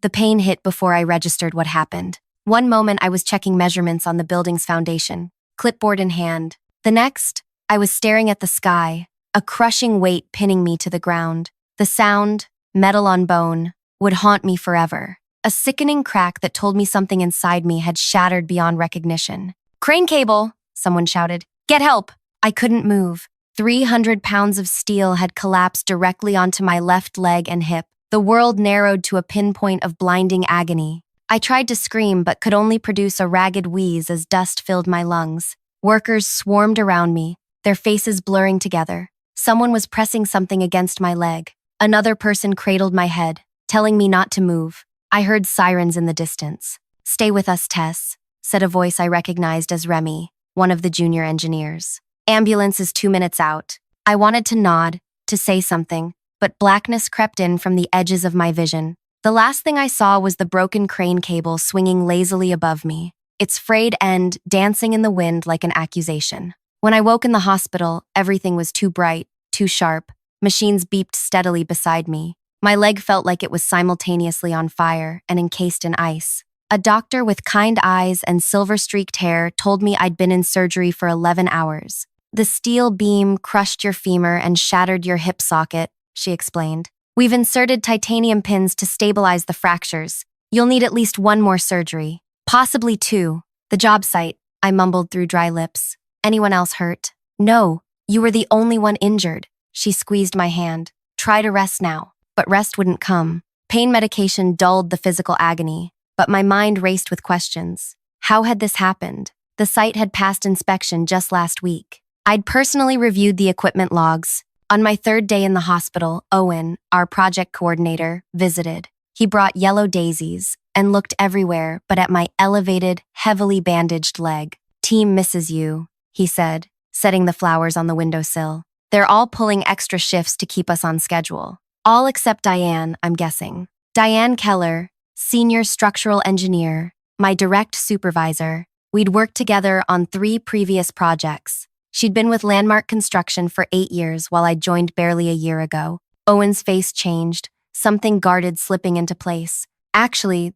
The pain hit before I registered what happened. One moment I was checking measurements on the building's foundation, clipboard in hand. The next, I was staring at the sky, a crushing weight pinning me to the ground. The sound, metal on bone, would haunt me forever. A sickening crack that told me something inside me had shattered beyond recognition. "Crane cable!" someone shouted. "Get help!" I couldn't move. 300 pounds of steel had collapsed directly onto my left leg and hip. The world narrowed to a pinpoint of blinding agony. I tried to scream but could only produce a ragged wheeze as dust filled my lungs. Workers swarmed around me, their faces blurring together. Someone was pressing something against my leg. Another person cradled my head, telling me not to move. I heard sirens in the distance. "Stay with us, Tess," said a voice I recognized as Remy, one of the junior engineers. "Ambulance is 2 minutes out." I wanted to nod, to say something, but blackness crept in from the edges of my vision. The last thing I saw was the broken crane cable swinging lazily above me, its frayed end dancing in the wind like an accusation. When I woke in the hospital, everything was too bright, too sharp. Machines beeped steadily beside me. My leg felt like it was simultaneously on fire and encased in ice. A doctor with kind eyes and silver-streaked hair told me I'd been in surgery for 11 hours. "The steel beam crushed your femur and shattered your hip socket," she explained. "We've inserted titanium pins to stabilize the fractures. You'll need at least one more surgery, possibly 2. The job site," I mumbled through dry lips. "Anyone else hurt?" "No, you were the only one injured." She squeezed my hand. "Try to rest now." But rest wouldn't come. Pain medication dulled the physical agony, but my mind raced with questions. How had this happened? The site had passed inspection just last week. I'd personally reviewed the equipment logs. On my 3rd day in the hospital, Owen, our project coordinator, visited. He brought yellow daisies and looked everywhere but at my elevated, heavily bandaged leg. "Team misses you," he said, setting the flowers on the windowsill. "They're all pulling extra shifts to keep us on schedule. All except Diane, I'm guessing. Diane Keller, senior structural engineer, my direct supervisor. We'd worked together on 3 previous projects. She'd been with Landmark Construction for 8 years while I joined barely a year ago." Owen's face changed, something guarded slipping into place. "Actually,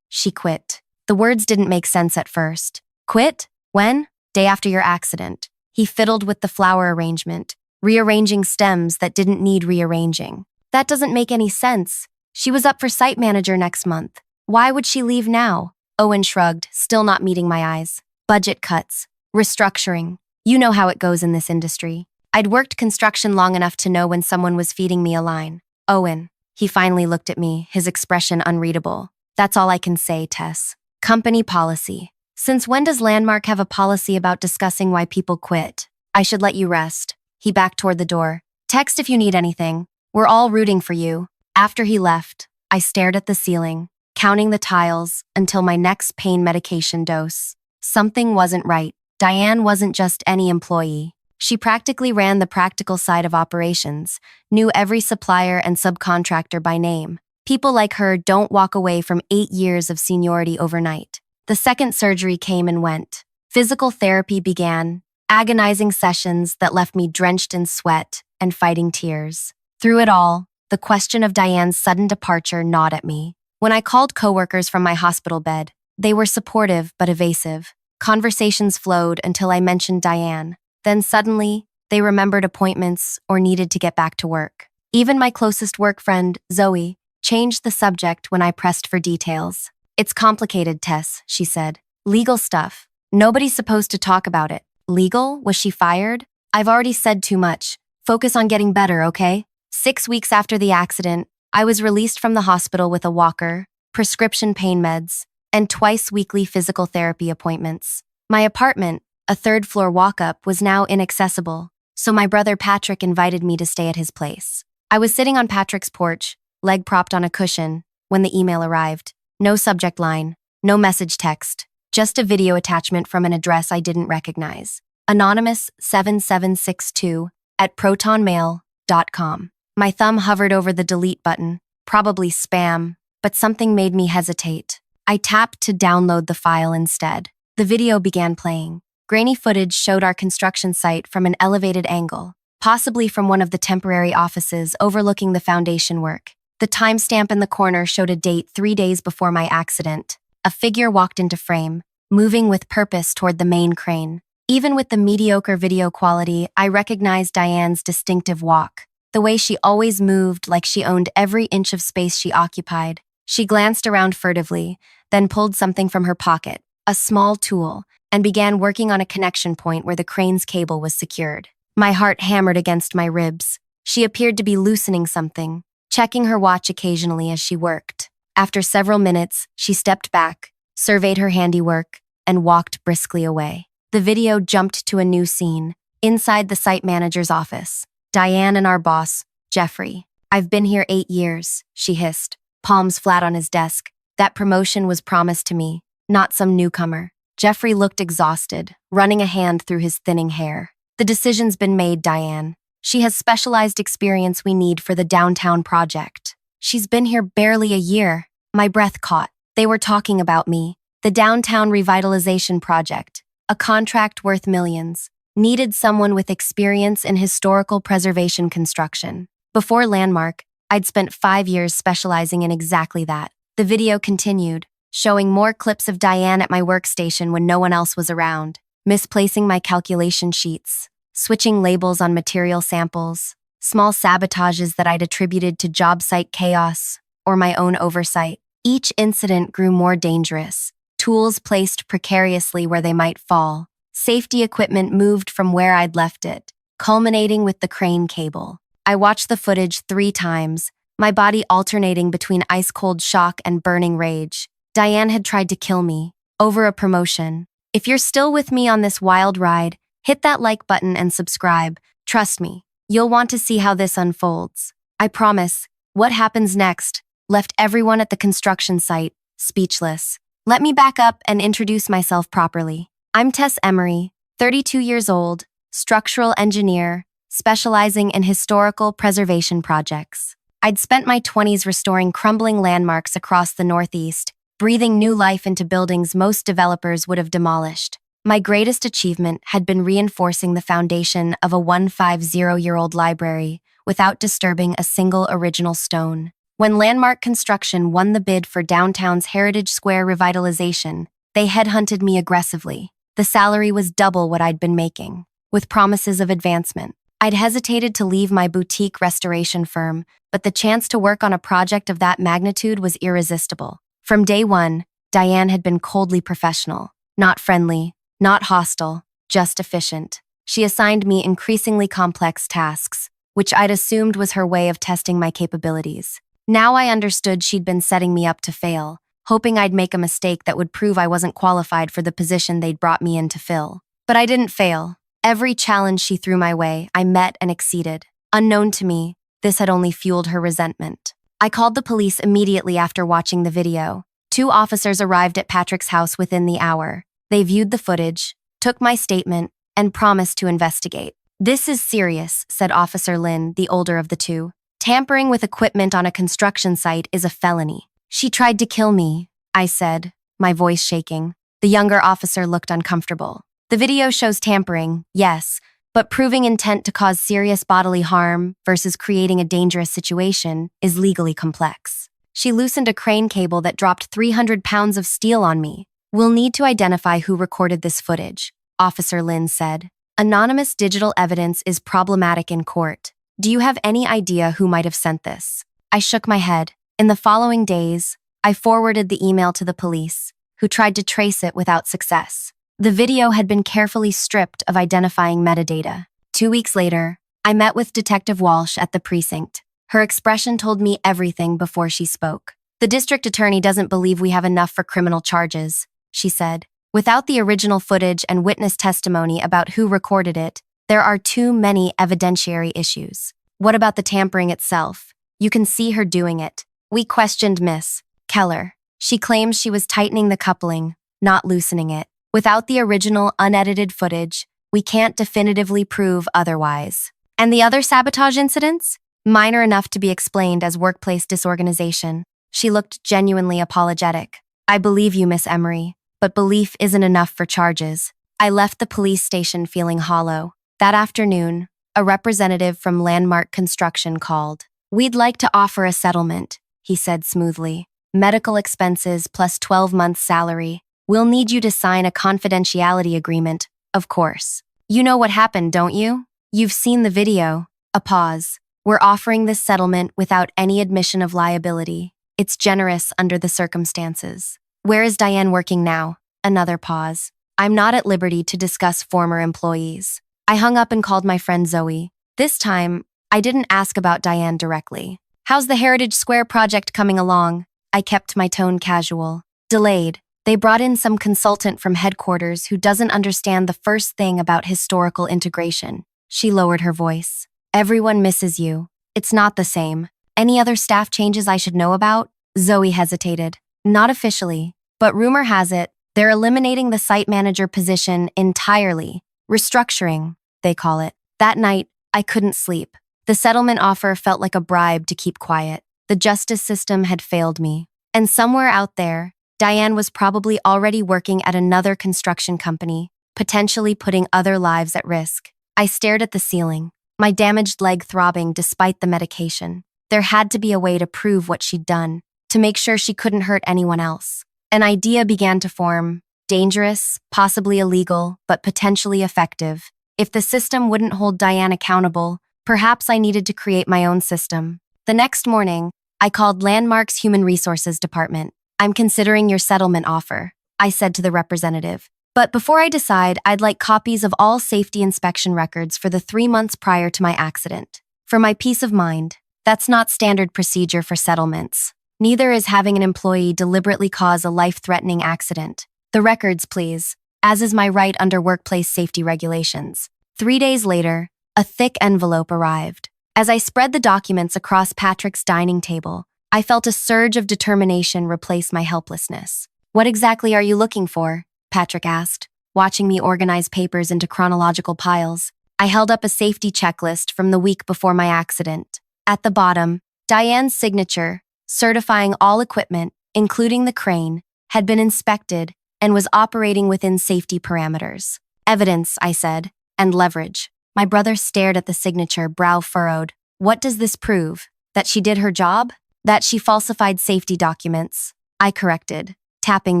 she quit." The words didn't make sense at first. "Quit? When?" "Day after your accident." He fiddled with the flower arrangement, rearranging stems that didn't need rearranging. "That doesn't make any sense. She was up for site manager next month. Why would she leave now?" Owen shrugged, still not meeting my eyes. "Budget cuts. Restructuring. You know how it goes in this industry." I'd worked construction long enough to know when someone was feeding me a line. "Owen." He finally looked at me, his expression unreadable. "That's all I can say, Tess. Company policy. Since when does Landmark have a policy about discussing why people quit? I should let you rest." He backed toward the door. "Text if you need anything. We're all rooting for you." After he left, I stared at the ceiling, counting the tiles until my next pain medication dose. Something wasn't right. Diane wasn't just any employee. She practically ran the practical side of operations, knew every supplier and subcontractor by name. People like her don't walk away from 8 years of seniority overnight. The second surgery came and went. Physical therapy began, agonizing sessions that left me drenched in sweat and fighting tears. Through it all, the question of Diane's sudden departure gnawed at me. When I called coworkers from my hospital bed, they were supportive but evasive. Conversations flowed until I mentioned Diane. Then suddenly, they remembered appointments or needed to get back to work. Even my closest work friend, Zoe, changed the subject when I pressed for details. "It's complicated, Tess," she said. "Legal stuff. Nobody's supposed to talk about it." "Legal? Was she fired?" "I've already said too much. Focus on getting better, okay?" 6 weeks after the accident, I was released from the hospital with a walker, prescription pain meds, and twice-weekly physical therapy appointments. My apartment, a 3rd-floor walk-up, was now inaccessible, so my brother Patrick invited me to stay at his place. I was sitting on Patrick's porch, leg propped on a cushion, when the email arrived. No subject line, no message text, just a video attachment from an address I didn't recognize. Anonymous 7762 at protonmail.com. My thumb hovered over the delete button, probably spam, but something made me hesitate. I tapped to download the file instead. The video began playing. Grainy footage showed our construction site from an elevated angle, possibly from one of the temporary offices overlooking the foundation work. The timestamp in the corner showed a date 3 days before my accident. A figure walked into frame, moving with purpose toward the main crane. Even with the mediocre video quality, I recognized Diane's distinctive walk. The way she always moved like she owned every inch of space she occupied. She glanced around furtively, then pulled something from her pocket, a small tool, and began working on a connection point where the crane's cable was secured. My heart hammered against my ribs. She appeared to be loosening something, checking her watch occasionally as she worked. After several minutes, she stepped back, surveyed her handiwork, and walked briskly away. The video jumped to a new scene, inside the site manager's office. Diane and our boss, Jeffrey. "I've been here 8 years, she hissed, palms flat on his desk. "That promotion was promised to me, not some newcomer." Jeffrey looked exhausted, running a hand through his thinning hair. "The decision's been made, Diane. She has specialized experience we need for the downtown project." "She's been here barely a year." My breath caught. They were talking about me. The downtown revitalization project, a contract worth millions, needed someone with experience in historical preservation construction. Before Landmark, I'd spent 5 years specializing in exactly that. The video continued, showing more clips of Diane at my workstation when no one else was around, misplacing my calculation sheets, switching labels on material samples, small sabotages that I'd attributed to job site chaos or my own oversight. Each incident grew more dangerous, tools placed precariously where they might fall, safety equipment moved from where I'd left it, culminating with the crane cable. I watched the footage 3 times, my body alternating between ice-cold shock and burning rage. Diane had tried to kill me, over a promotion. If you're still with me on this wild ride, hit that like button and subscribe. Trust me, you'll want to see how this unfolds. I promise, what happens next left everyone at the construction site speechless. Let me back up and introduce myself properly. I'm Tess Emery, 32 years old, structural engineer, specializing in historical preservation projects. I'd spent my 20s restoring crumbling landmarks across the Northeast, breathing new life into buildings most developers would have demolished. My greatest achievement had been reinforcing the foundation of a 150-year-old library without disturbing a single original stone. When Landmark Construction won the bid for downtown's Heritage Square revitalization, they headhunted me aggressively. The salary was double what I'd been making, with promises of advancement. I'd hesitated to leave my boutique restoration firm, but the chance to work on a project of that magnitude was irresistible. From day one, Diane had been coldly professional, not friendly, not hostile, just efficient. She assigned me increasingly complex tasks, which I'd assumed was her way of testing my capabilities. Now I understood she'd been setting me up to fail, hoping I'd make a mistake that would prove I wasn't qualified for the position they'd brought me in to fill. But I didn't fail. Every challenge she threw my way, I met and exceeded. Unknown to me, this had only fueled her resentment. I called the police immediately after watching the video. 2 officers arrived at Patrick's house within the hour. They viewed the footage, took my statement, and promised to investigate. "This is serious," said Officer Lynn, the older of the 2. "Tampering with equipment on a construction site is a felony." "She tried to kill me," I said, my voice shaking. The younger officer looked uncomfortable. "The video shows tampering, yes, but proving intent to cause serious bodily harm versus creating a dangerous situation is legally complex. She loosened a crane cable that dropped 300 pounds of steel on me. We'll need to identify who recorded this footage," Officer Lynn said. "Anonymous digital evidence is problematic in court. Do you have any idea who might have sent this?" I shook my head. In the following days, I forwarded the email to the police, who tried to trace it without success. The video had been carefully stripped of identifying metadata. 2 weeks later, I met with Detective Walsh at the precinct. Her expression told me everything before she spoke. "The district attorney doesn't believe we have enough for criminal charges," she said. "Without the original footage and witness testimony about who recorded it, there are too many evidentiary issues." "What about the tampering itself? You can see her doing it." We questioned Miss Keller. She claims she was tightening the coupling, not loosening it. Without the original unedited footage, we can't definitively prove otherwise. "And the other sabotage incidents?" "Minor enough to be explained as workplace disorganization." She looked genuinely apologetic. "I believe you, Miss Emery, but belief isn't enough for charges." I left the police station feeling hollow. That afternoon, a representative from Landmark Construction called. "We'd like to offer a settlement," he said smoothly. "Medical expenses plus 12 months' salary. We'll need you to sign a confidentiality agreement, of course. You know what happened, don't you? You've seen the video." A pause. "We're offering this settlement without any admission of liability. It's generous under the circumstances." "Where is Diane working now?" Another pause. "I'm not at liberty to discuss former employees." I hung up and called my friend Zoe. This time, I didn't ask about Diane directly. "How's the Heritage Square project coming along?" I kept my tone casual. "Delayed. They brought in some consultant from headquarters who doesn't understand the first thing about historical integration." She lowered her voice. "Everyone misses you. It's not the same. Any other staff changes I should know about?" Zoe hesitated. "Not officially, but rumor has it they're eliminating the site manager position entirely. Restructuring, they call it." That night, I couldn't sleep. The settlement offer felt like a bribe to keep quiet. The justice system had failed me. And somewhere out there, Diane was probably already working at another construction company, potentially putting other lives at risk. I stared at the ceiling, my damaged leg throbbing despite the medication. There had to be a way to prove what she'd done, to make sure she couldn't hurt anyone else. An idea began to form. Dangerous, possibly illegal, but potentially effective. If the system wouldn't hold Diane accountable, perhaps I needed to create my own system. The next morning, I called Landmark's Human Resources Department. "I'm considering your settlement offer," I said to the representative. "But before I decide, I'd like copies of all safety inspection records for the 3 months prior to my accident. For my peace of mind." That's not standard procedure for settlements. Neither is having an employee deliberately cause a life-threatening accident. "The records, please," as is my right under workplace safety regulations. 3 days later, a thick envelope arrived. As I spread the documents across Patrick's dining table, I felt a surge of determination replace my helplessness. "What exactly are you looking for?" Patrick asked, watching me organize papers into chronological piles. I held up a safety checklist from the week before my accident. At the bottom, Diane's signature, certifying all equipment, including the crane, had been inspected and was operating within safety parameters. "Evidence," I said, "and leverage." My brother stared at the signature, brow furrowed. "What does this prove? That she did her job? That she falsified safety documents?" I corrected, tapping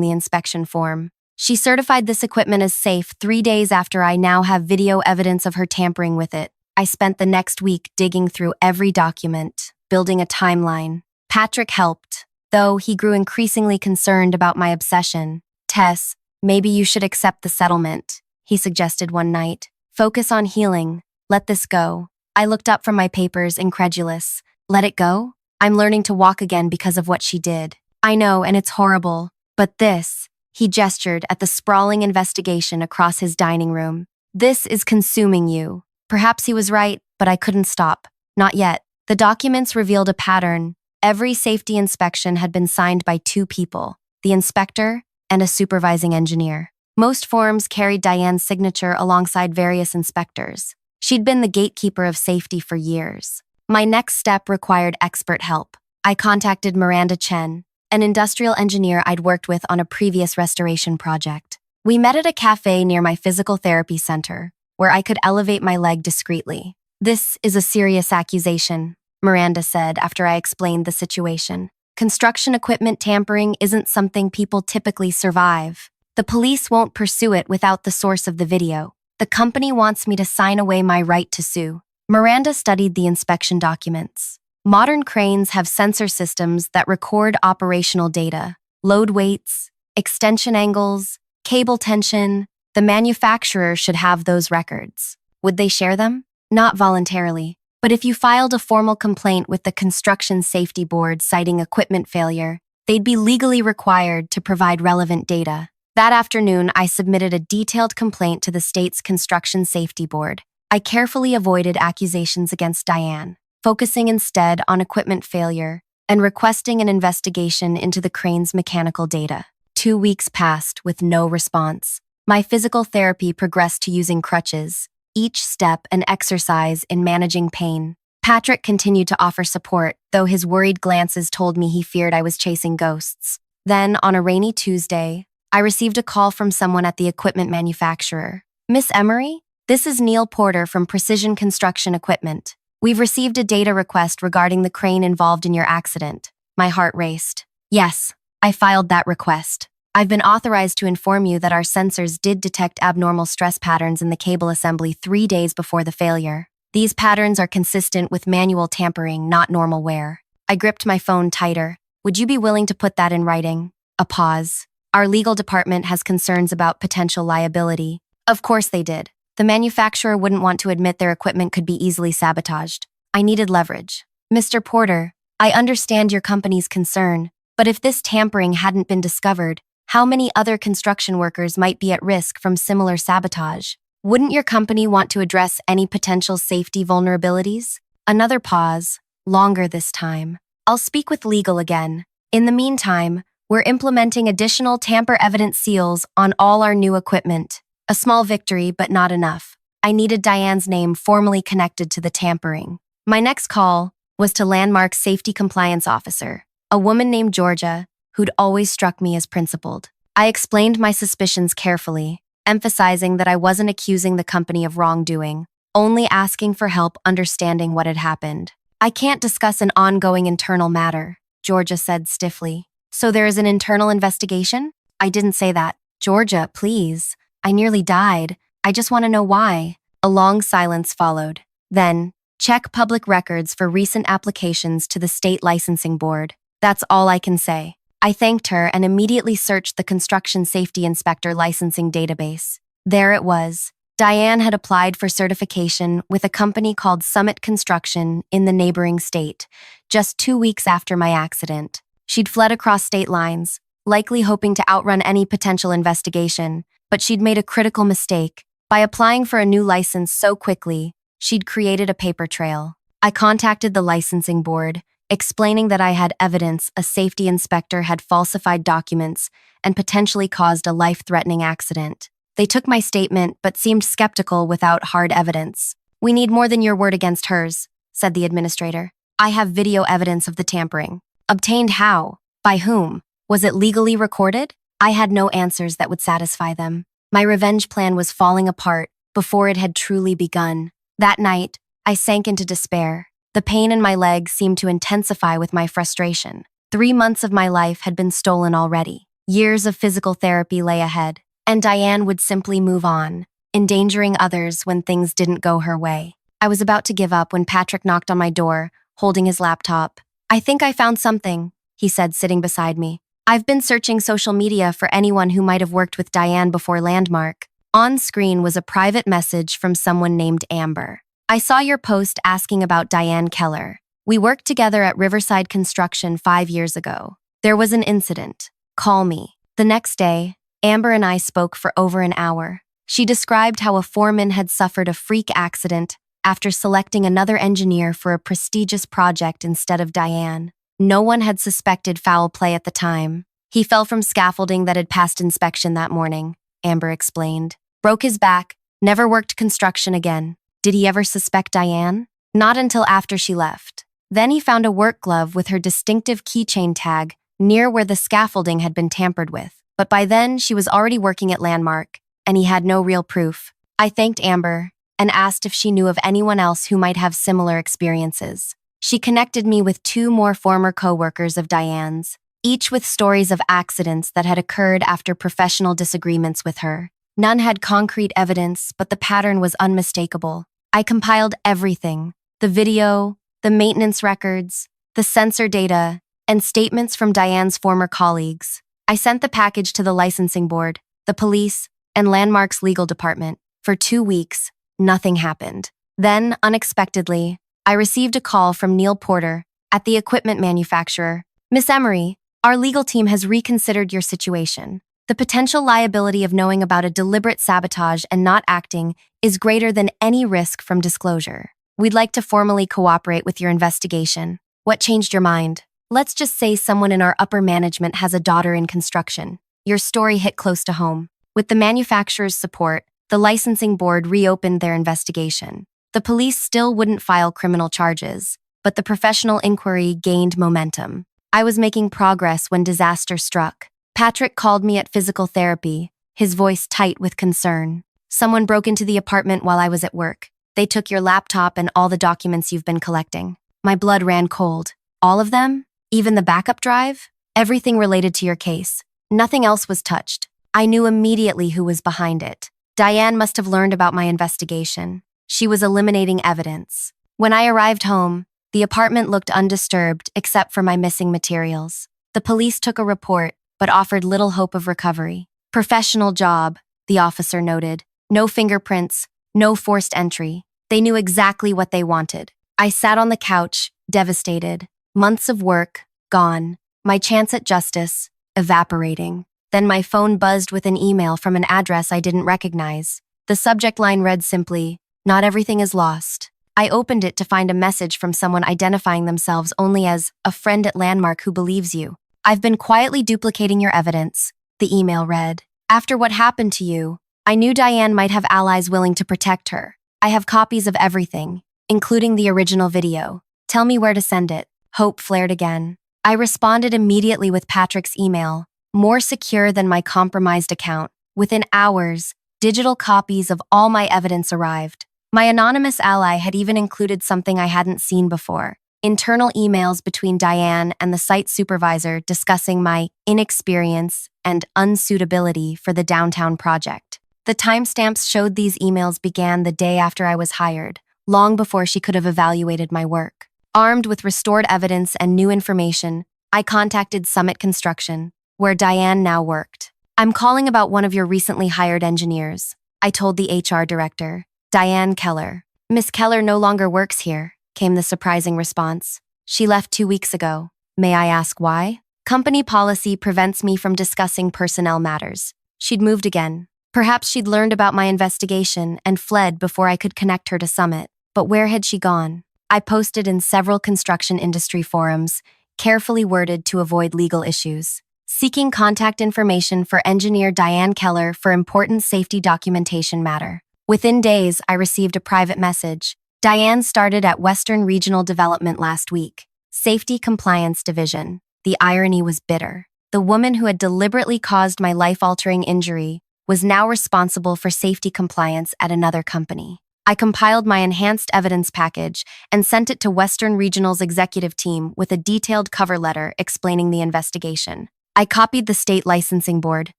the inspection form. "She certified this equipment as safe 3 days after I now have video evidence of her tampering with it." I spent the next week digging through every document, building a timeline. Patrick helped, though he grew increasingly concerned about my obsession. "Tess, maybe you should accept the settlement," he suggested one night. "Focus on healing. Let this go." I looked up from my papers, incredulous. "Let it go? I'm learning to walk again because of what she did." "I know, and it's horrible. But this," he gestured at the sprawling investigation across his dining room. "This is consuming you." Perhaps he was right, but I couldn't stop. Not yet. The documents revealed a pattern. Every safety inspection had been signed by 2 people, the inspector and a supervising engineer. Most forms carried Diane's signature alongside various inspectors. She'd been the gatekeeper of safety for years. My next step required expert help. I contacted Miranda Chen, an industrial engineer I'd worked with on a previous restoration project. We met at a cafe near my physical therapy center, where I could elevate my leg discreetly. "This is a serious accusation," Miranda said after I explained the situation. "Construction equipment tampering isn't something people typically survive. The police won't pursue it without the source of the video. The company wants me to sign away my right to sue." Miranda studied the inspection documents. Modern cranes have sensor systems that record operational data, load weights, extension angles, cable tension. The manufacturer should have those records. Would they share them? Not voluntarily. But if you filed a formal complaint with the Construction Safety Board citing equipment failure, they'd be legally required to provide relevant data. That afternoon, I submitted a detailed complaint to the state's Construction Safety Board. I carefully avoided accusations against Diane, focusing instead on equipment failure and requesting an investigation into the crane's mechanical data. 2 weeks passed with no response. My physical therapy progressed to using crutches, each step an exercise in managing pain. Patrick continued to offer support, though his worried glances told me he feared I was chasing ghosts. Then, on a rainy Tuesday, I received a call from someone at the equipment manufacturer. "Miss Emery? This is Neil Porter from Precision Construction Equipment." "We've received a data request regarding the crane involved in your accident." My heart raced. Yes, I filed that request. I've been authorized to inform you that our sensors did detect abnormal stress patterns in the cable assembly 3 days before the failure. These patterns are consistent with manual tampering, not normal wear. I gripped my phone tighter. Would you be willing to put that in writing? A pause. Our legal department has concerns about potential liability. Of course they did. The manufacturer wouldn't want to admit their equipment could be easily sabotaged. I needed leverage. Mr. Porter, I understand your company's concern, but if this tampering hadn't been discovered, how many other construction workers might be at risk from similar sabotage? Wouldn't your company want to address any potential safety vulnerabilities? Another pause, longer this time. I'll speak with legal again. In the meantime, we're implementing additional tamper-evident seals on all our new equipment. A small victory, but not enough. I needed Diane's name formally connected to the tampering. My next call was to Landmark's safety compliance officer, a woman named Georgia, who'd always struck me as principled. I explained my suspicions carefully, emphasizing that I wasn't accusing the company of wrongdoing, only asking for help understanding what had happened. "I can't discuss an ongoing internal matter," Georgia said stiffly. "So there is an internal investigation?" "I didn't say that." "Georgia, please. I nearly died. I just want to know why." A long silence followed. Then, "Check public records for recent applications to the state licensing board. That's all I can say." I thanked her and immediately searched the construction safety inspector licensing database. There it was. Diane had applied for certification with a company called Summit Construction in the neighboring state, just 2 weeks after my accident. She'd fled across state lines, likely hoping to outrun any potential investigation, but she'd made a critical mistake. By applying for a new license so quickly, she'd created a paper trail. I contacted the licensing board, explaining that I had evidence a safety inspector had falsified documents and potentially caused a life-threatening accident. They took my statement but seemed skeptical without hard evidence. "We need more than your word against hers," said the administrator. "I have video evidence of the tampering." "Obtained how? By whom? Was it legally recorded?" I had no answers that would satisfy them. My revenge plan was falling apart before it had truly begun. That night, I sank into despair. The pain in my legs seemed to intensify with my frustration. 3 months of my life had been stolen already. Years of physical therapy lay ahead, and Diane would simply move on, endangering others when things didn't go her way. I was about to give up when Patrick knocked on my door, holding his laptop. "I think I found something," he said, sitting beside me. "I've been searching social media for anyone who might have worked with Diane before Landmark." On screen was a private message from someone named Amber. "I saw your post asking about Diane Keller. We worked together at Riverside Construction 5 years ago. There was an incident. Call me." The next day, Amber and I spoke for over an hour. She described how a foreman had suffered a freak accident after selecting another engineer for a prestigious project instead of Diane. No one had suspected foul play at the time. "He fell from scaffolding that had passed inspection that morning," Amber explained. "Broke his back, never worked construction again." Did he ever suspect Diane? Not until after she left. Then he found a work glove with her distinctive keychain tag near where the scaffolding had been tampered with. But by then, she was already working at Landmark, and he had no real proof. I thanked Amber and asked if she knew of anyone else who might have similar experiences. She connected me with 2 more former coworkers of Diane's, each with stories of accidents that had occurred after professional disagreements with her. None had concrete evidence, but the pattern was unmistakable. I compiled everything: the video, the maintenance records, the sensor data, and statements from Diane's former colleagues. I sent the package to the licensing board, the police, and Landmark's legal department. For 2 weeks, nothing happened. Then, unexpectedly, I received a call from Neil Porter at the equipment manufacturer. "Miss Emery, our legal team has reconsidered your situation. The potential liability of knowing about a deliberate sabotage and not acting is greater than any risk from disclosure. We'd like to formally cooperate with your investigation." "What changed your mind?" "Let's just say someone in our upper management has a daughter in construction." Your story hit close to home. With the manufacturer's support, the licensing board reopened their investigation. The police still wouldn't file criminal charges, but the professional inquiry gained momentum. I was making progress when disaster struck. Patrick called me at physical therapy, his voice tight with concern. "Someone broke into the apartment while I was at work. They took your laptop and all the documents you've been collecting. My blood ran cold. All of them? Even the backup drive? Everything related to your case. Nothing else was touched. I knew immediately who was behind it. Diane must have learned about my investigation. She was eliminating evidence. When I arrived home, the apartment looked undisturbed except for my missing materials. The police took a report, but offered little hope of recovery. Professional job, the officer noted. No fingerprints, no forced entry. They knew exactly what they wanted. I sat on the couch, devastated. Months of work, gone. My chance at justice, evaporating. Then my phone buzzed with an email from an address I didn't recognize. The subject line read simply, "Not everything is lost." I opened it to find a message from someone identifying themselves only as a friend at Landmark who believes you. "I've been quietly duplicating your evidence," the email read. "After what happened to you, I knew Diane might have allies willing to protect her. I have copies of everything, including the original video. Tell me where to send it." Hope flared again. I responded immediately with Patrick's email, more secure than my compromised account. Within hours, digital copies of all my evidence arrived. My anonymous ally had even included something I hadn't seen before: internal emails between Diane and the site supervisor discussing my inexperience and unsuitability for the downtown project. The timestamps showed these emails began the day after I was hired, long before she could have evaluated my work. Armed with restored evidence and new information, I contacted Summit Construction, where Diane now worked. "I'm calling about one of your recently hired engineers," I told the HR director, Diane Keller. "Miss Keller no longer works here," came the surprising response. "She left 2 weeks ago. May I ask why?" "Company policy prevents me from discussing personnel matters." She'd moved again. Perhaps she'd learned about my investigation and fled before I could connect her to Summit. But where had she gone? I posted in several construction industry forums, carefully worded to avoid legal issues, seeking contact information for engineer Diane Keller for important safety documentation matter. Within days, I received a private message. "Diane started at Western Regional Development last week. Safety Compliance Division." The irony was bitter. The woman who had deliberately caused my life-altering injury was now responsible for safety compliance at another company. I compiled my enhanced evidence package and sent it to Western Regional's executive team with a detailed cover letter explaining the investigation. I copied the state licensing board,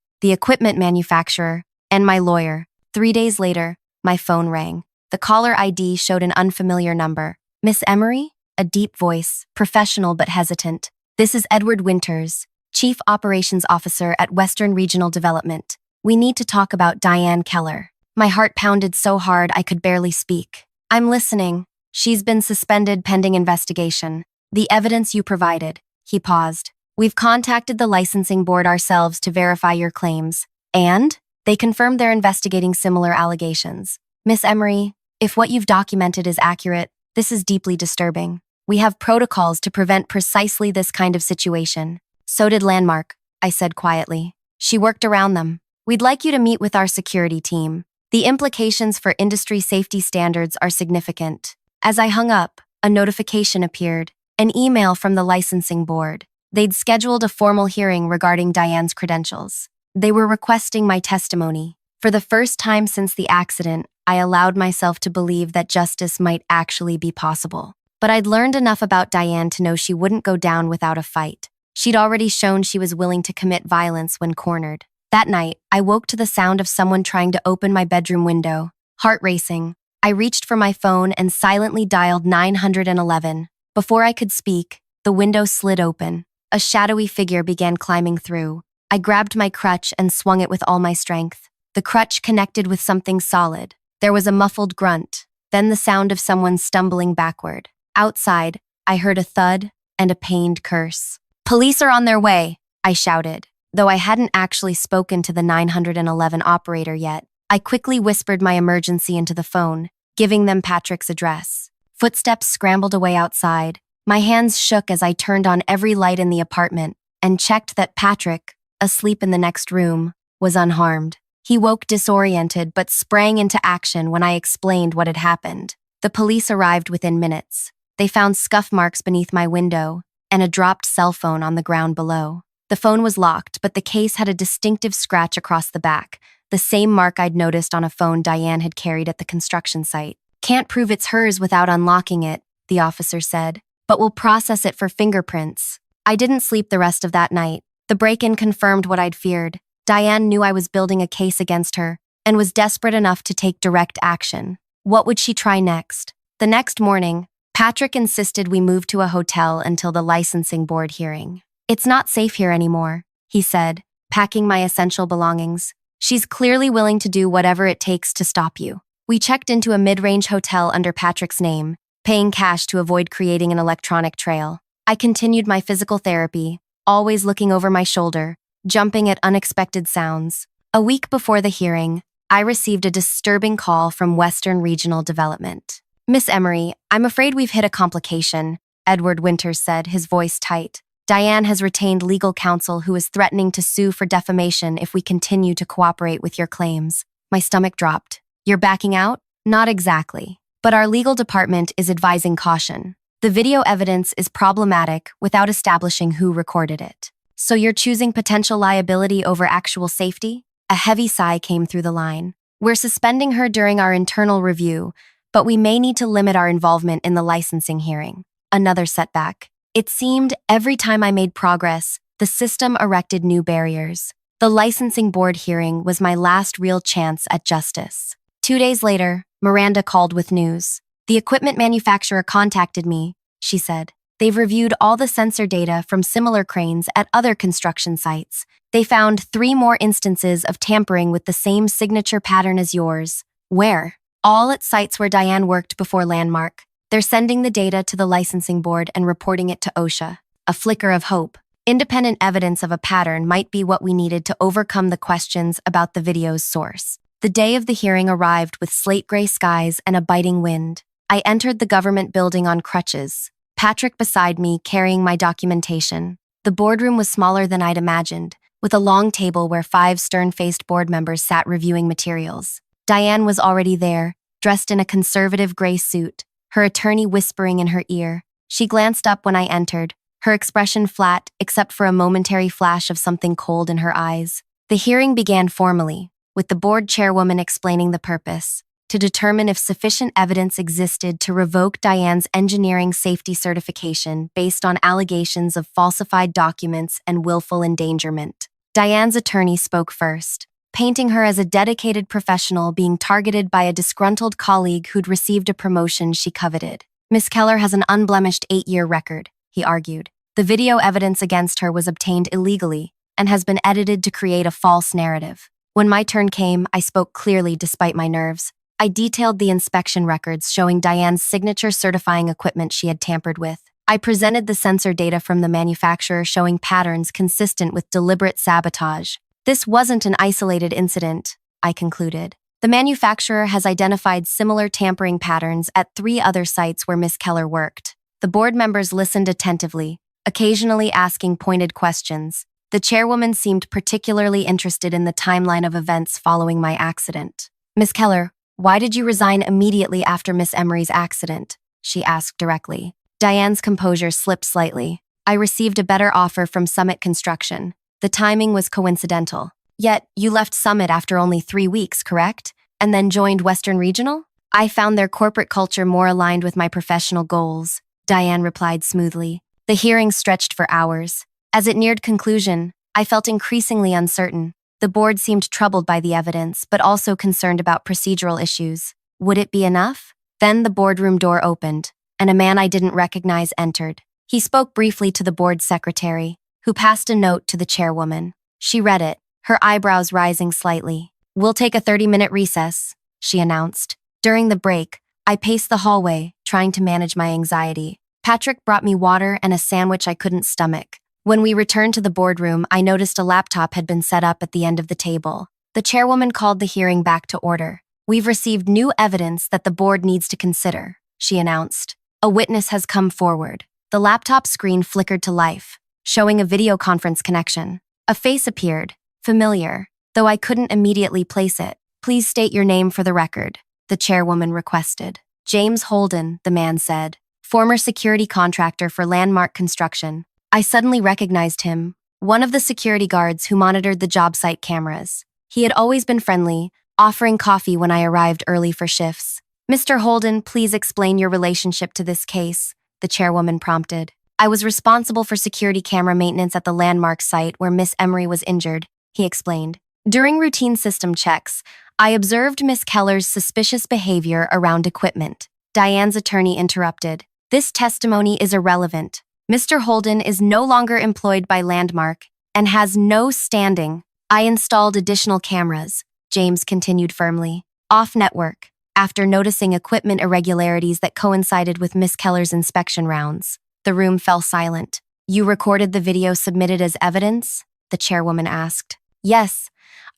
the equipment manufacturer, and my lawyer. 3 days later, my phone rang. The caller ID showed an unfamiliar number. "Miss Emery?" A deep voice, professional but hesitant. "This is Edward Winters, Chief Operations Officer at Western Regional Development. We need to talk about Diane Keller." My heart pounded so hard I could barely speak. "I'm listening." "She's been suspended pending investigation. The evidence you provided." He paused. "We've contacted the licensing board ourselves to verify your claims. And? They confirmed they're investigating similar allegations." "Miss Emery, if what you've documented is accurate, this is deeply disturbing. We have protocols to prevent precisely this kind of situation." "So did Landmark," I said quietly. "She worked around them. We'd like you to meet with our security team. The implications for industry safety standards are significant." As I hung up, a notification appeared, an email from the licensing board. They'd scheduled a formal hearing regarding Diane's credentials. They were requesting my testimony. For the first time since the accident, I allowed myself to believe that justice might actually be possible. But I'd learned enough about Diane to know she wouldn't go down without a fight. She'd already shown she was willing to commit violence when cornered. That night, I woke to the sound of someone trying to open my bedroom window. Heart racing, I reached for my phone and silently dialed 911. Before I could speak, the window slid open. A shadowy figure began climbing through. I grabbed my crutch and swung it with all my strength. The crutch connected with something solid. There was a muffled grunt, then the sound of someone stumbling backward. Outside, I heard a thud and a pained curse. "Police are on their way," I shouted. Though I hadn't actually spoken to the 911 operator yet, I quickly whispered my emergency into the phone, giving them Patrick's address. Footsteps scrambled away outside. My hands shook as I turned on every light in the apartment and checked that Patrick, asleep in the next room, was unharmed. He woke disoriented but sprang into action when I explained what had happened. The police arrived within minutes. They found scuff marks beneath my window and a dropped cell phone on the ground below. The phone was locked, but the case had a distinctive scratch across the back, the same mark I'd noticed on a phone Diane had carried at the construction site. Can't prove it's hers without unlocking it, the officer said, but we'll process it for fingerprints. I didn't sleep the rest of that night. The break-in confirmed what I'd feared. Diane knew I was building a case against her and was desperate enough to take direct action. What would she try next? The next morning, Patrick insisted we move to a hotel until the licensing board hearing. It's not safe here anymore, he said, packing my essential belongings. She's clearly willing to do whatever it takes to stop you. We checked into a mid-range hotel under Patrick's name, paying cash to avoid creating an electronic trail. I continued my physical therapy, always looking over my shoulder, jumping at unexpected sounds. A week before the hearing, I received a disturbing call from Western Regional Development. Miss Emery, I'm afraid we've hit a complication, Edward Winters said, his voice tight. Diane has retained legal counsel who is threatening to sue for defamation if we continue to cooperate with your claims. My stomach dropped. You're backing out? Not exactly. But our legal department is advising caution. The video evidence is problematic without establishing who recorded it. So you're choosing potential liability over actual safety? A heavy sigh came through the line. We're suspending her during our internal review, but we may need to limit our involvement in the licensing hearing. Another setback. It seemed every time I made progress, the system erected new barriers. The licensing board hearing was my last real chance at justice. 2 days later, Miranda called with news. The equipment manufacturer contacted me, she said. They've reviewed all the sensor data from similar cranes at other construction sites. They found 3 more instances of tampering with the same signature pattern as yours. Where? All at sites where Diane worked before Landmark. They're sending the data to the licensing board and reporting it to OSHA. A flicker of hope. Independent evidence of a pattern might be what we needed to overcome the questions about the video's source. The day of the hearing arrived with slate-gray skies and a biting wind. I entered the government building on crutches, Patrick beside me carrying my documentation. The boardroom was smaller than I'd imagined, with a long table where 5 stern-faced board members sat reviewing materials. Diane was already there, dressed in a conservative gray suit, her attorney whispering in her ear. She glanced up when I entered, her expression flat except for a momentary flash of something cold in her eyes. The hearing began formally, with the board chairwoman explaining the purpose, to determine if sufficient evidence existed to revoke Diane's engineering safety certification based on allegations of falsified documents and willful endangerment. Diane's attorney spoke first, painting her as a dedicated professional being targeted by a disgruntled colleague who'd received a promotion she coveted. Miss Keller has an unblemished 8-year record, he argued. The video evidence against her was obtained illegally and has been edited to create a false narrative. When my turn came, I spoke clearly despite my nerves. I detailed the inspection records showing Diane's signature certifying equipment she had tampered with. I presented the sensor data from the manufacturer showing patterns consistent with deliberate sabotage. This wasn't an isolated incident, I concluded. The manufacturer has identified similar tampering patterns at 3 other sites where Miss Keller worked. The board members listened attentively, occasionally asking pointed questions. The chairwoman seemed particularly interested in the timeline of events following my accident. Miss Keller, why did you resign immediately after Miss Emery's accident? She asked directly. Diane's composure slipped slightly. I received a better offer from Summit Construction. The timing was coincidental. Yet, you left Summit after only 3 weeks, correct? And then joined Western Regional? I found their corporate culture more aligned with my professional goals, Diane replied smoothly. The hearing stretched for hours. As it neared conclusion, I felt increasingly uncertain. The board seemed troubled by the evidence, but also concerned about procedural issues. Would it be enough? Then the boardroom door opened, and a man I didn't recognize entered. He spoke briefly to the board secretary, who passed a note to the chairwoman. She read it, her eyebrows rising slightly. We'll take a 30-minute recess, she announced. During the break, I paced the hallway, trying to manage my anxiety. Patrick brought me water and a sandwich I couldn't stomach. When we returned to the boardroom, I noticed a laptop had been set up at the end of the table. The chairwoman called the hearing back to order. We've received new evidence that the board needs to consider, she announced. A witness has come forward. The laptop screen flickered to life, showing a video conference connection. A face appeared, familiar, though I couldn't immediately place it. Please state your name for the record, the chairwoman requested. James Holden, the man said, former security contractor for Landmark Construction. I suddenly recognized him, one of the security guards who monitored the job site cameras. He had always been friendly, offering coffee when I arrived early for shifts. Mr. Holden, please explain your relationship to this case, the chairwoman prompted. I was responsible for security camera maintenance at the landmark site where Miss Emery was injured, he explained. During routine system checks, I observed Miss Keller's suspicious behavior around equipment. Diane's attorney interrupted. This testimony is irrelevant. Mr. Holden is no longer employed by Landmark and has no standing. I installed additional cameras, James continued firmly, off-network, after noticing equipment irregularities that coincided with Miss Keller's inspection rounds. The room fell silent. You recorded the video submitted as evidence? The chairwoman asked. Yes.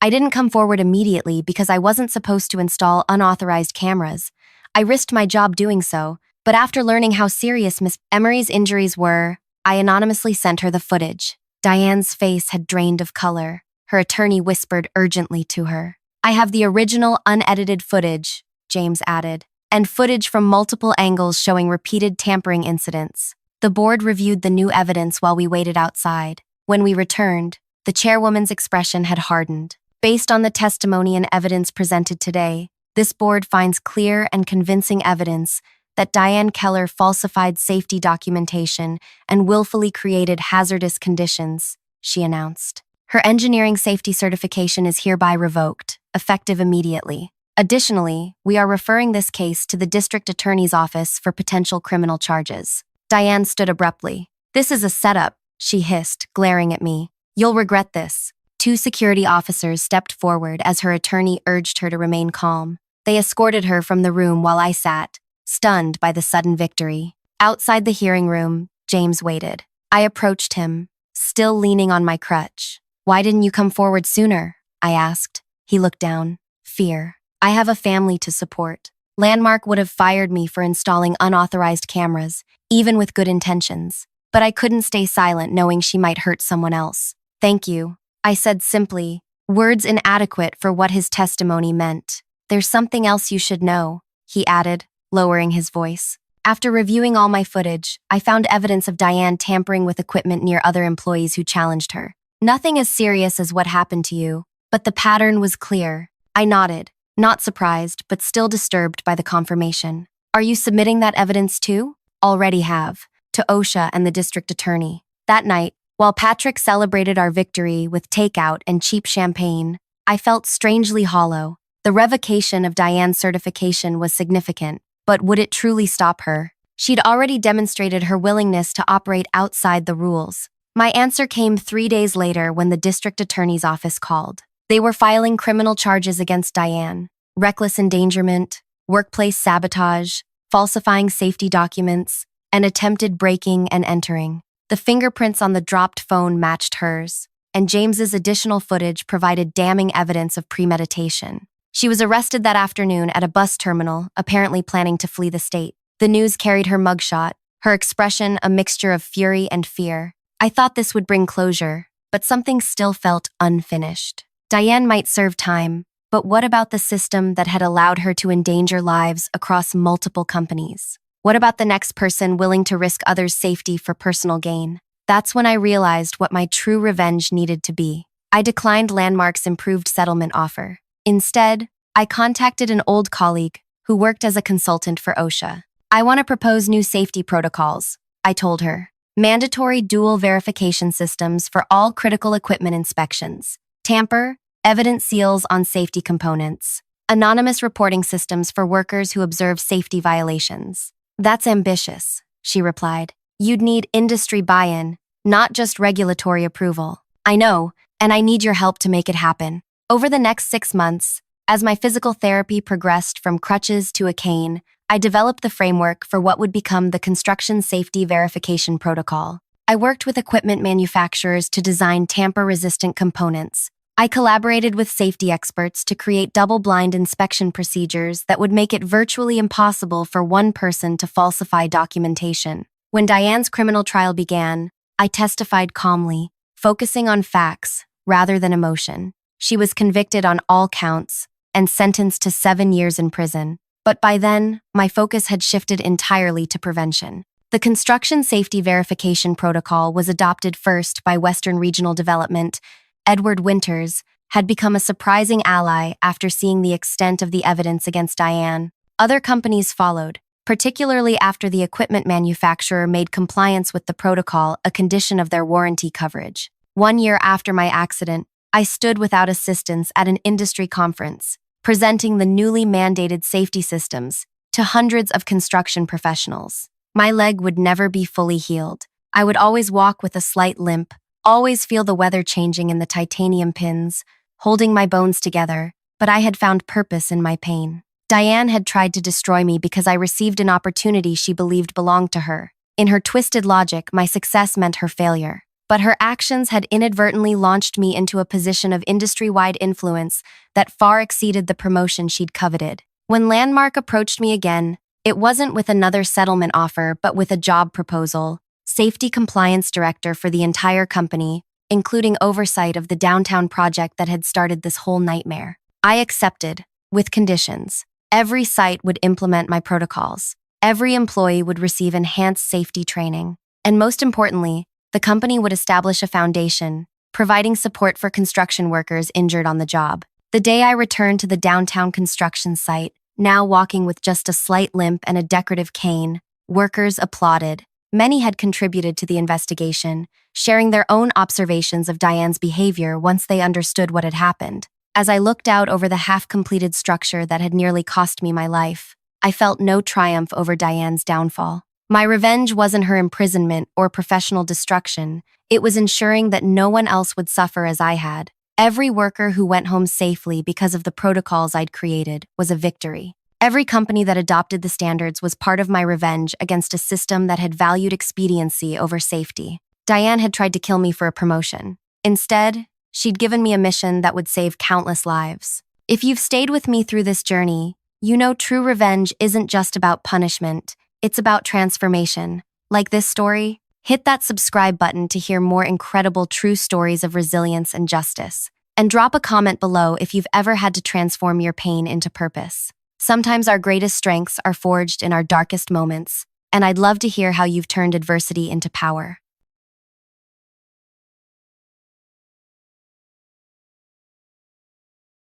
I didn't come forward immediately because I wasn't supposed to install unauthorized cameras. I risked my job doing so, but after learning how serious Miss Emery's injuries were, I anonymously sent her the footage. Diane's face had drained of color. Her attorney whispered urgently to her. I have the original unedited footage, James added, and footage from multiple angles showing repeated tampering incidents. The board reviewed the new evidence while we waited outside. When we returned, the chairwoman's expression had hardened. Based on the testimony and evidence presented today, this board finds clear and convincing evidence that Diane Keller falsified safety documentation and willfully created hazardous conditions, she announced. Her engineering safety certification is hereby revoked, effective immediately. Additionally, we are referring this case to the district attorney's office for potential criminal charges. Diane stood abruptly. This is a setup, she hissed, glaring at me. You'll regret this. Two security officers stepped forward as her attorney urged her to remain calm. They escorted her from the room while I sat, stunned by the sudden victory. Outside the hearing room, James waited. I approached him, still leaning on my crutch. Why didn't you come forward sooner? I asked. He looked down. Fear. I have a family to support. Landmark would have fired me for installing unauthorized cameras, even with good intentions. But I couldn't stay silent knowing she might hurt someone else. Thank you, I said simply, words inadequate for what his testimony meant. There's something else you should know, he added, lowering his voice. After reviewing all my footage, I found evidence of Diane tampering with equipment near other employees who challenged her. Nothing as serious as what happened to you, but the pattern was clear. I nodded, not surprised, but still disturbed by the confirmation. Are you submitting that evidence too? Already have, to OSHA and the district attorney. That night, while Patrick celebrated our victory with takeout and cheap champagne, I felt strangely hollow. The revocation of Diane's certification was significant, but would it truly stop her? She'd already demonstrated her willingness to operate outside the rules. My answer came 3 days later when the district attorney's office called. They were filing criminal charges against Diane: reckless endangerment, workplace sabotage, falsifying safety documents, and attempted breaking and entering. The fingerprints on the dropped phone matched hers, and James's additional footage provided damning evidence of premeditation. She was arrested that afternoon at a bus terminal, apparently planning to flee the state. The news carried her mugshot, her expression a mixture of fury and fear. I thought this would bring closure, but something still felt unfinished. Diane might serve time, but what about the system that had allowed her to endanger lives across multiple companies? What about the next person willing to risk others' safety for personal gain? That's when I realized what my true revenge needed to be. I declined Landmark's improved settlement offer. Instead, I contacted an old colleague who worked as a consultant for OSHA. I want to propose new safety protocols, I told her. Mandatory dual verification systems for all critical equipment inspections. Tamper, evidence seals on safety components. Anonymous reporting systems for workers who observe safety violations. That's ambitious, she replied. You'd need industry buy-in, not just regulatory approval. I know, and I need your help to make it happen. Over the next 6 months, as my physical therapy progressed from crutches to a cane, I developed the framework for what would become the Construction Safety Verification Protocol. I worked with equipment manufacturers to design tamper-resistant components. I collaborated with safety experts to create double-blind inspection procedures that would make it virtually impossible for one person to falsify documentation. When Diane's criminal trial began, I testified calmly, focusing on facts rather than emotion. She was convicted on all counts and sentenced to 7 years in prison. But by then, my focus had shifted entirely to prevention. The Construction Safety Verification Protocol was adopted first by Western Regional Development. Edward Winters had become a surprising ally after seeing the extent of the evidence against Diane. Other companies followed, particularly after the equipment manufacturer made compliance with the protocol a condition of their warranty coverage. 1 year after my accident, I stood without assistance at an industry conference, presenting the newly mandated safety systems to hundreds of construction professionals. My leg would never be fully healed. I would always walk with a slight limp, always feel the weather changing in the titanium pins, holding my bones together, but I had found purpose in my pain. Diane had tried to destroy me because I received an opportunity she believed belonged to her. In her twisted logic, my success meant her failure. But her actions had inadvertently launched me into a position of industry-wide influence that far exceeded the promotion she'd coveted. When Landmark approached me again, it wasn't with another settlement offer, but with a job proposal: safety compliance director for the entire company, including oversight of the downtown project that had started this whole nightmare. I accepted, with conditions. Every site would implement my protocols. Every employee would receive enhanced safety training. And most importantly, the company would establish a foundation, providing support for construction workers injured on the job. The day I returned to the downtown construction site, now walking with just a slight limp and a decorative cane, workers applauded. Many had contributed to the investigation, sharing their own observations of Diane's behavior once they understood what had happened. As I looked out over the half-completed structure that had nearly cost me my life, I felt no triumph over Diane's downfall. My revenge wasn't her imprisonment or professional destruction. It was ensuring that no one else would suffer as I had. Every worker who went home safely because of the protocols I'd created was a victory. Every company that adopted the standards was part of my revenge against a system that had valued expediency over safety. Diane had tried to kill me for a promotion. Instead, she'd given me a mission that would save countless lives. If you've stayed with me through this journey, you know true revenge isn't just about punishment. It's about transformation. Like this story, hit that subscribe button to hear more incredible true stories of resilience and justice. And drop a comment below if you've ever had to transform your pain into purpose. Sometimes our greatest strengths are forged in our darkest moments, and I'd love to hear how you've turned adversity into power.